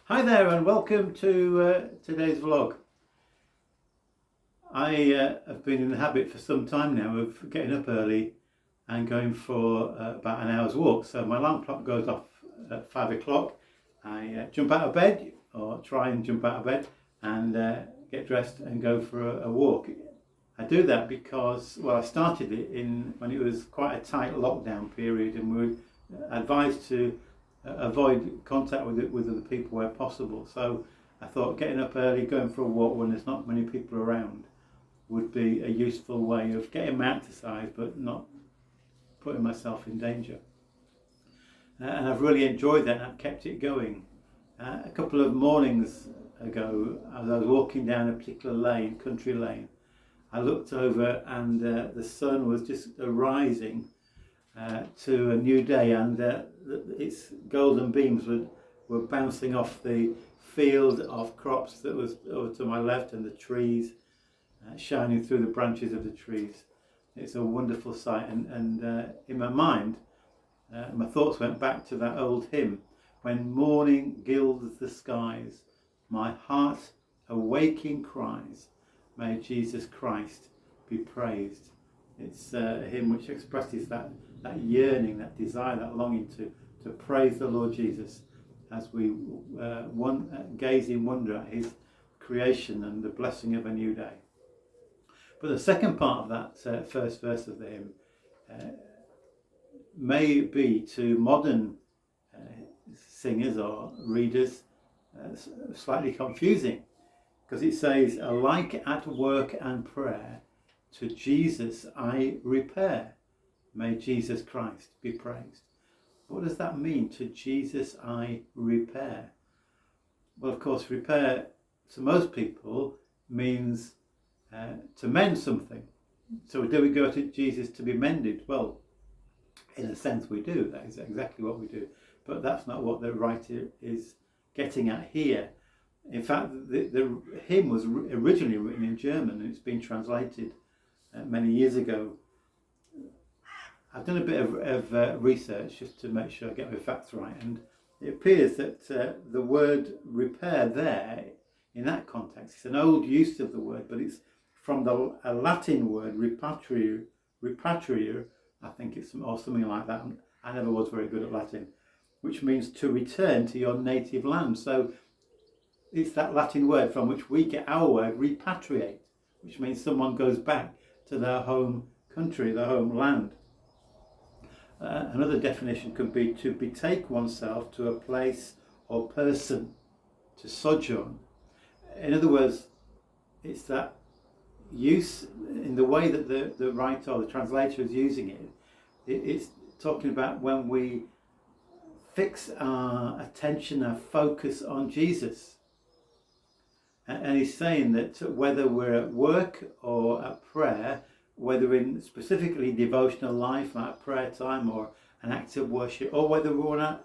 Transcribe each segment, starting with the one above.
Hi there and welcome to today's vlog. I have been in the habit for some time now of getting up early and going for about an hour's walk. So my alarm clock goes off at 5 o'clock. I jump out of bed, or try and jump out of bed, and get dressed and go for a walk. I do that because, well, I started it when it was quite a tight lockdown period, and we were advised to avoid contact with other people where possible. So I thought getting up early, going for a walk when there's not many people around, would be a useful way of getting my exercise but not putting myself in danger. And I've really enjoyed that, and I've kept it going. A couple of mornings ago, as I was walking down a particular lane, country lane, I looked over and the sun was just rising to a new day, and its golden beams were bouncing off the field of crops that was over to my left, and the trees shining through the branches of the trees. It's a wonderful sight, and in my mind, my thoughts went back to that old hymn, "When morning gilds the skies, my heart awaking cries, may Jesus Christ be praised." It's a hymn which expresses that yearning, that desire, that longing to praise the Lord Jesus as we gaze in wonder at his creation and the blessing of a new day. But the second part of that first verse of the hymn may be to modern singers or readers slightly confusing, because it says, "Alike at work and prayer, to Jesus I repair, may Jesus Christ be praised." What does that mean, to Jesus I repair? Well, of course, repair to most people means to mend something. So do we go to Jesus to be mended? Well, in a sense we do. That is exactly what we do. But that's not what the writer is getting at here. In fact, the hymn was originally written in German, and it's been translated many years ago. I've done a bit of research just to make sure I get my facts right, and it appears that the word repair there, in that context, it's an old use of the word, but it's from a Latin word, repatriare, I think it's, or something like that. I never was very good at Latin, which means to return to your native land. So it's that Latin word from which we get our word repatriate, which means someone goes back to their home country, their home land. Another definition could be to betake oneself to a place or person, to sojourn. In other words, it's that use, in the way that the writer or the translator is using it, it's talking about when we fix our attention, our focus on Jesus. And he's saying that whether we're at work or at prayer, whether in specifically devotional life, like prayer time or an act of worship, or whether we're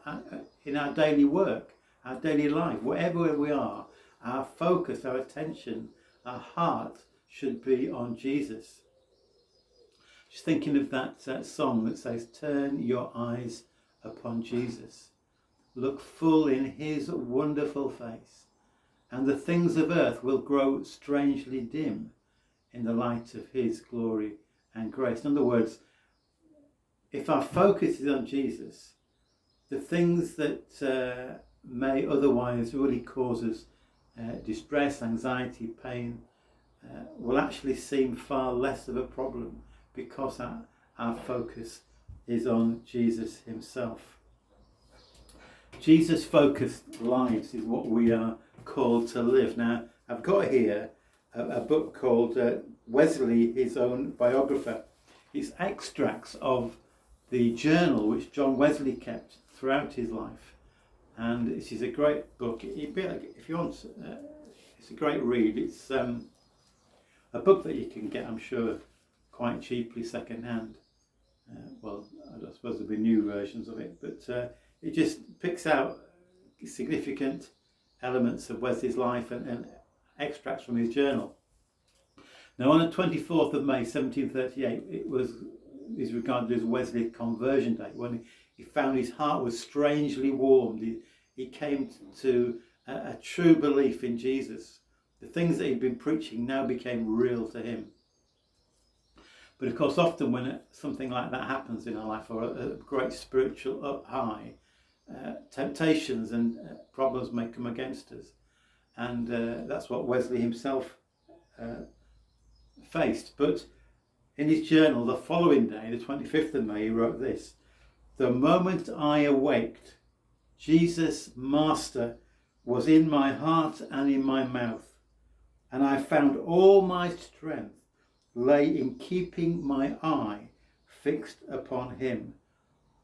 in our daily work, our daily life, wherever we are, our focus, our attention, our heart should be on Jesus. Just thinking of that song that says, "Turn your eyes upon Jesus, look full in his wonderful face, and the things of earth will grow strangely dim in the light of his glory and grace." In other words, if our focus is on Jesus, the things that may otherwise really cause us distress, anxiety, pain, will actually seem far less of a problem, because our focus is on Jesus himself. Jesus-focused lives is what we are called to live. Now, I've got here a book called Wesley, his own biographer. It's extracts of the journal which John Wesley kept throughout his life, and this is a great book. If you want, it's a great read. It's a book that you can get, I'm sure, quite cheaply second hand. Well, I suppose there'll be new versions of it, but it just picks out significant elements of Wesley's life and extracts from his journal. Now, on the 24th of May 1738, is regarded as Wesley's conversion day, when he found his heart was strangely warmed. He came to a true belief in Jesus. The things that he'd been preaching now became real to him. But of course, often when something like that happens in our life, or a great spiritual high, temptations and problems may come against us. And that's what Wesley himself faced. But in his journal, the following day, the 25th of May, he wrote this: "The moment I awaked, Jesus, Master, was in my heart and in my mouth, and I found all my strength lay in keeping my eye fixed upon him,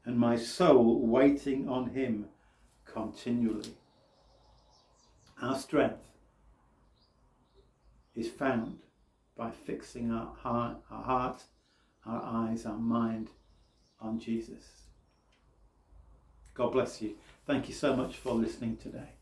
and my soul waiting on him continually." Our strength is found by fixing our heart, our eyes, our mind on Jesus. God bless you. Thank you so much for listening today.